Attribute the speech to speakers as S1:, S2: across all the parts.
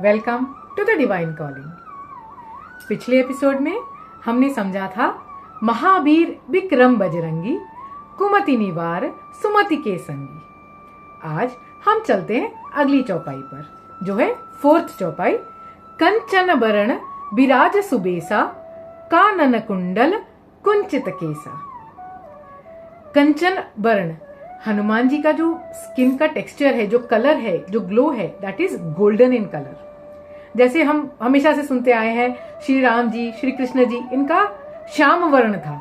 S1: Welcome to the divine calling. पिछले episode में हमने समझा था महावीर विक्रम बजरंगी, कुमति निवार सुमति के संगी। आज हम चलते हैं अगली चौपाई पर, जो है 4th चौपाई। कंचन बरण विराज सुबेसा, कानन कुंडल कुंचित केसा। कंचन बरण, हनुमान जी का जो स्किन का टेक्सचर है, जो कलर है, जो ग्लो है, that is golden in colour. जैसे हम हमेशा से सुनते आए हैं, श्री राम जी, श्री कृष्ण जी, इनका श्याम वर्ण था।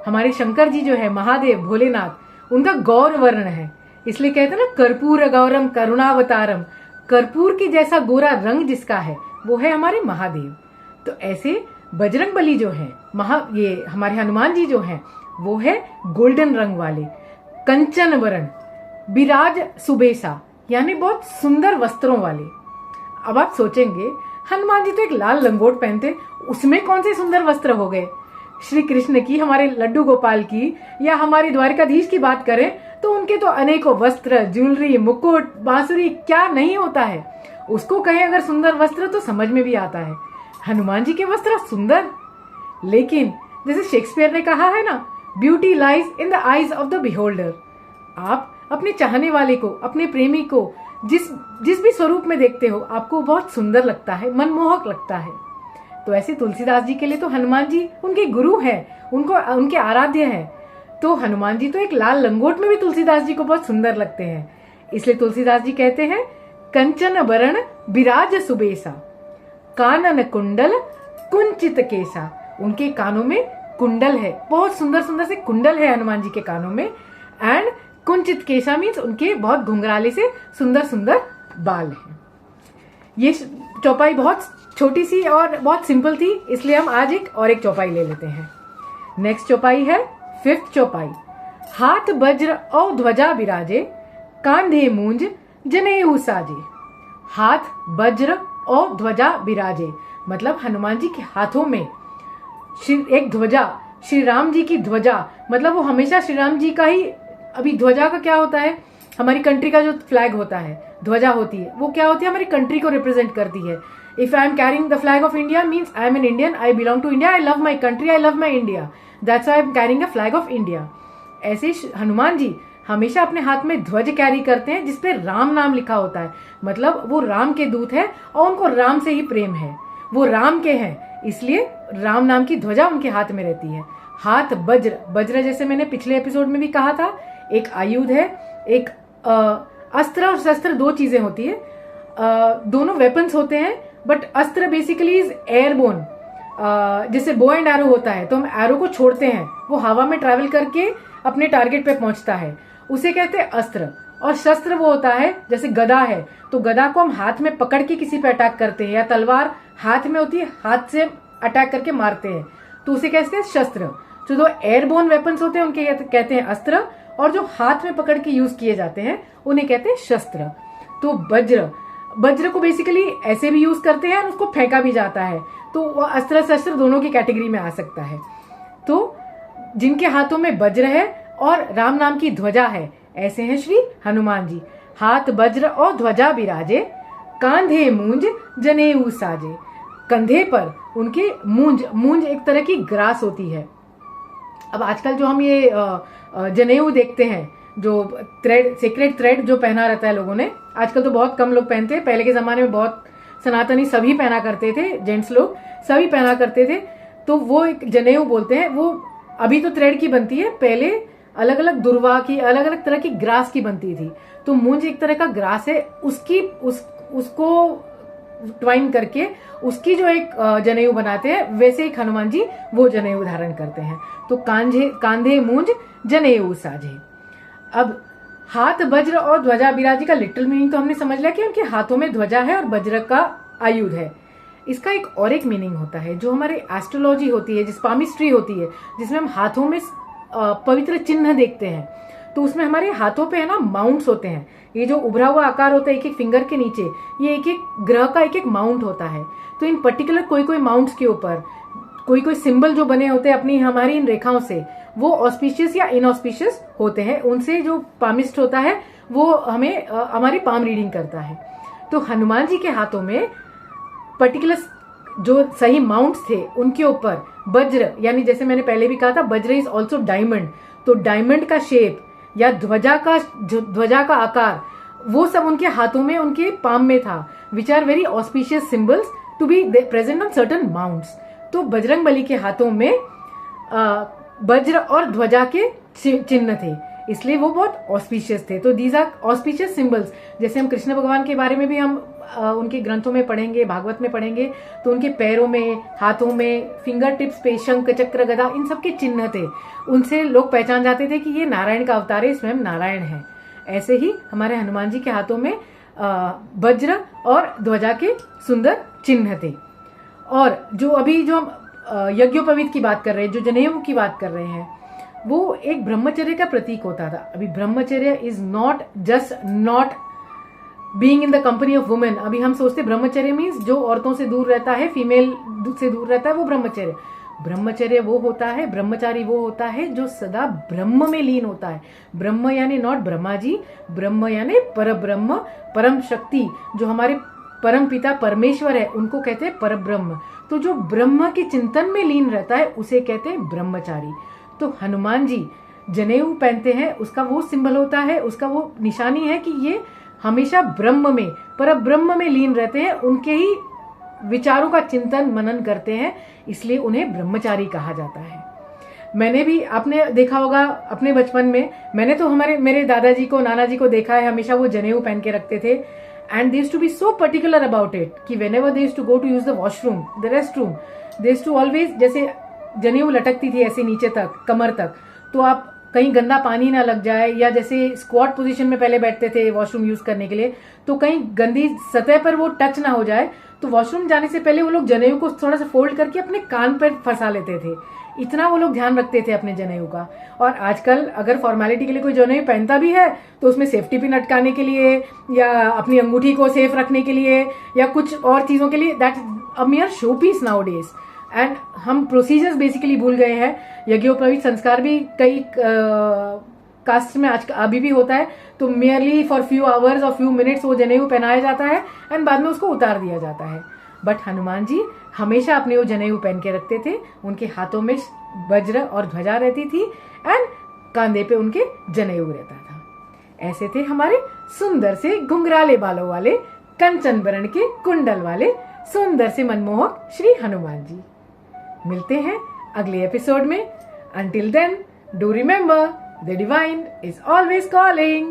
S1: हमारे शंकर जी जो है, महादेव भोलेनाथ, उनका गौर वर्ण है। इसलिए कहते हैं ना, कर्पूर गौरम करुणावतारम, कर्पूर की जैसा गोरा रंग जिसका है वो है हमारे महादेव। तो ऐसे बजरंग बली जो है, ये हमारे हनुमान जी जो है, वो है गोल्डन रंग वाले। कंचन वर्ण, विराज सुबेसा, यानी बहुत सुंदर वस्त्रों वाले। अब आप सोचेंगे, हनुमान जी तो एक लाल लंगोट पहनते, उसमें कौन से सुंदर वस्त्र हो गए। श्री कृष्ण की, हमारे लड्डू गोपाल की, या हमारी द्वारिकाधीश की बात करें तो उनके तो अनेकों वस्त्र, ज्वेलरी, मुकुट, बांसुरी, क्या नहीं होता है। उसको कहें अगर सुंदर वस्त्र तो समझ में भी आता है। हनुमान जी के वस्त्र सुंदर, लेकिन जैसे शेक्सपियर ने कहा है ना, beauty lies in the eyes of the beholder. आप अपने चाहने वाले को, अपने प्रेमी को जिस भी स्वरूप में देखते हो, आपको बहुत सुंदर लगता है, मनमोहक लगता है। तो ऐसे तुलसीदास जी के लिए तो हनुमान जी उनके गुरु हैं, उनके आराध्य हैं। तो हनुमान जी तो एक लाल लंगोट में भी तुलसीदास जी को बहुत सुंदर लगते हैं। इसलिए तुलसीदास जी कहते हैं, कंचन बरण विराज सुबेसा, कानन कुंडल कुंचित केसा। उनके कानों में कुंडल है, बहुत सुंदर सुंदर से कुंडल है हनुमान जी के कानों में। एंड कुंचित केसा मीन्स उनके बहुत घुंघराले से सुंदर सुंदर बाल हैं। ये चौपाई बहुत छोटी सी और बहुत सिंपल थी, इसलिए हम आज एक चौपाई ले लेते हैं। नेक्स्ट चौपाई है 5th चौपाई। हाथ वज्र और ध्वजा विराजे, कांधे मूंज जनेऊ साजे। हाथ वज्र और ध्वजा विराजे, मतलब हनुमान जी के हाथों में एक ध्वजा, श्री राम जी की ध्वजा, मतलब वो हमेशा श्री राम जी का ही। अभी ध्वजा का क्या होता है, हमारी कंट्री का जो फ्लैग होता है, ध्वजा होती है, वो क्या होती है, हमारी कंट्री को रिप्रेजेंट करती है। If I am carrying the flag of India means I am an Indian, I belong to India, I love my country, I love my India, that's I am carrying a flag of India. ऐसे हनुमान जी हमेशा अपने हाथ में ध्वज carry करते हैं जिसपे राम नाम लिखा होता है, मतलब वो राम के दूत है और उनको राम से ही प्रेम है, वो राम के हैं, इसलिए राम नाम की ध्वजा उनके हाथ में रहती है। हाथ वज्र, वज्र जैसे मैंने पिछले एपिसोड में भी कहा था, एक आयुध है, एक अस्त्र और शस्त्र, दो चीजें होती है। दोनों वेपन्स होते हैं, बट अस्त्र बेसिकली इज एयरबोर्न। जैसे बो एंड एरो होता है, तो हम एरो को छोड़ते हैं, वो हवा में ट्रैवल करके अपने टारगेट पे पहुंचता है, उसे कहते हैं अस्त्र। और शस्त्र वो होता है, जैसे गदा है, तो गदा को हम हाथ में पकड़ के किसी पे अटैक करते हैं, या तलवार हाथ में होती है, हाथ से अटैक करके मारते हैं, तो उसे कहते हैं शस्त्र। तो जो एयरबोर्न वेपन्स होते हैं उनके कहते हैं अस्त्र, और जो हाथ में पकड़ के यूज किए जाते हैं उन्हें कहते हैं शस्त्र। तो वज्र को बेसिकली ऐसे भी यूज करते हैं और उसको फेंका भी जाता है, तो वो अस्त्र शस्त्र दोनों की कैटेगरी में आ सकता है। तो जिनके हाथों में वज्र है और राम नाम की ध्वजा है, ऐसे हैं श्री हनुमान जी। हाथ वज्र और ध्वजा विराजे, कांधे मूंज जनेऊ साजे। कंधे पर उनके मूंज एक तरह की ग्रास होती है। अब आजकल जो हम ये जनेऊ देखते हैं, जो थ्रेड, सीक्रेट थ्रेड जो पहना रहता है लोगों ने, आजकल तो बहुत कम लोग पहनते हैं, पहले के जमाने में बहुत सनातनी सभी पहना करते थे, जेंट्स लोग सभी पहना करते थे, तो वो एक जनेऊ बोलते हैं। वो अभी तो थ्रेड की बनती है, पहले अलग अलग दुर्वा की, अलग अलग तरह की ग्रास की बनती थी। तो मूंज एक तरह का ग्रास है, उसको ट्वाइन करके उसकी जो एक जनेऊ बनाते हैं, वैसे एक हनुमान जी वो जनेऊ धारण करते हैं। तो कांधे मूंज जनेऊ साजे। अब हाथ वज्र और ध्वजा विराजी का लिटिल मीनिंग तो हमने समझ लिया कि उनके हाथों में ध्वजा है और वज्र का आयुध है। इसका एक मीनिंग होता है, जो हमारे एस्ट्रोलॉजी होती है, जिस पामिस्ट्री होती है, जिसमें हम हाथों में पवित्र चिन्ह देखते हैं, तो उसमें हमारे हाथों पे है ना माउंट्स होते हैं। ये जो उभरा हुआ आकार होता है एक एक फिंगर के नीचे, ये एक एक ग्रह का एक एक माउंट होता है। तो इन पर्टिकुलर कोई माउंट्स के ऊपर कोई सिंबल जो बने होते हैं अपनी हमारी इन रेखाओं से, वो ऑस्पिशियस या इनऑस्पिशियस होते हैं। उनसे जो पामिस्ट होता है वो हमें हमारी पाम रीडिंग करता है। तो हनुमान जी के हाथों में पर्टिकुलर जो सही माउंट्स थे उनके ऊपर वज्र, यानी जैसे मैंने पहले भी कहा था वज्र इज ऑल्सो डायमंड, तो डायमंड का शेप या ध्वजा का आकार वो सब उनके हाथों में, उनके पाम में था, which are very auspicious symbols to be present on certain mounts. तो बजरंग बली के हाथों में वज्र और ध्वजा के चिन्ह थे, इसलिए वो बहुत ऑस्पिशियस थे। तो दीज आर ऑस्पिशियस सिंबल्स। जैसे हम कृष्ण भगवान के बारे में भी हम उनके ग्रंथों में पढ़ेंगे, भागवत में पढ़ेंगे, तो उनके पैरों में, हाथों में, फिंगर टिप्स पे शंख चक्र गदा इन सब के चिन्ह थे। उनसे लोग पहचान जाते थे कि ये नारायण का अवतार है, स्वयं नारायण है। ऐसे ही हमारे हनुमान जी के हाथों में वज्र और ध्वजा के सुंदर चिन्ह थे। और जो अभी जो हम यज्ञोपवीत की बात कर रहे हैं, जो जनेऊ की बात कर रहे हैं, वो एक ब्रह्मचर्य का प्रतीक होता था। अभी ब्रह्मचर्य is not just not being in the company of women. अभी हम सोचते ब्रह्मचर्य मीन्स जो औरतों से दूर रहता है, फीमेल से दूर रहता है, वो ब्रह्मचर्य। ब्रह्मचर्य वो होता है, ब्रह्मचारी वो होता है जो सदा ब्रह्म में लीन होता है। ब्रह्म यानी नॉट ब्रह्मा जी, ब्रह्म यानी पर ब्रह्म, परम शक्ति, जो हमारे परम पिता परमेश्वर है, उनको कहते हैं पर ब्रह्म। तो जो ब्रह्म के चिंतन में लीन रहता है उसे कहते हैं ब्रह्मचारी। तो हनुमान जी जनेऊ पहनते हैं, उसका वो सिंबल होता है, उसका वो निशानी है कि ये हमेशा ब्रह्म में, पर ब्रह्म में लीन रहते हैं, उनके ही विचारों का चिंतन मनन करते हैं, इसलिए उन्हें ब्रह्मचारी कहा जाता है। मैंने भी, आपने देखा होगा अपने बचपन में, मैंने तो मेरे दादाजी को, नाना जी को देखा है, हमेशा वो जनेऊ पहन के रखते थे। And they used to be so particular about it कि whenever they used to go to use the washroom, the rest room, they used to always, जैसे जनेऊ लटकती थी ऐसे नीचे तक, कमर तक, तो आप कहीं गंदा पानी ना लग जाए, या जैसे स्क्वाट पोजीशन में पहले बैठते थे वॉशरूम यूज करने के लिए, तो कहीं गंदी सतह पर वो टच ना हो जाए, तो वॉशरूम जाने से पहले वो लोग जनेऊ को थोड़ा सा फोल्ड करके अपने कान पर फंसा लेते थे। इतना वो लोग ध्यान रखते थे अपने जनेऊ का। और आजकल अगर फॉर्मेलिटी के लिए कोई जनेऊ पहनता भी है तो उसमें सेफ्टी पिन अटकाने के लिए, या अपनी अंगूठी को सेफ रखने के लिए, या कुछ और चीजों के लिए, that a mere show piece nowadays. And हम प्रोसीजर्स बेसिकली भूल गए हैं। यज्ञोपवीत संस्कार भी कई कास्ट में आज अभी भी होता है, तो मियरली फॉर फ्यू आवर्स और फ्यू मिनट्स वो जनेऊ पहनाया जाता है एंड बाद में उसको उतार दिया जाता है। बट हनुमान जी हमेशा अपने वो जनेऊ पहन के रखते थे, उनके हाथों में वज्र और ध्वजा रहती थी एंड कांधे पे उनके जनेऊ रहता था। ऐसे थे हमारे सुंदर से घुंघराले बालों वाले, कंचन वर्ण के कुंडल वाले, सुंदर से मनमोहक श्री हनुमान जी। मिलते हैं अगले एपिसोड में। Until then, do remember, the divine is always calling.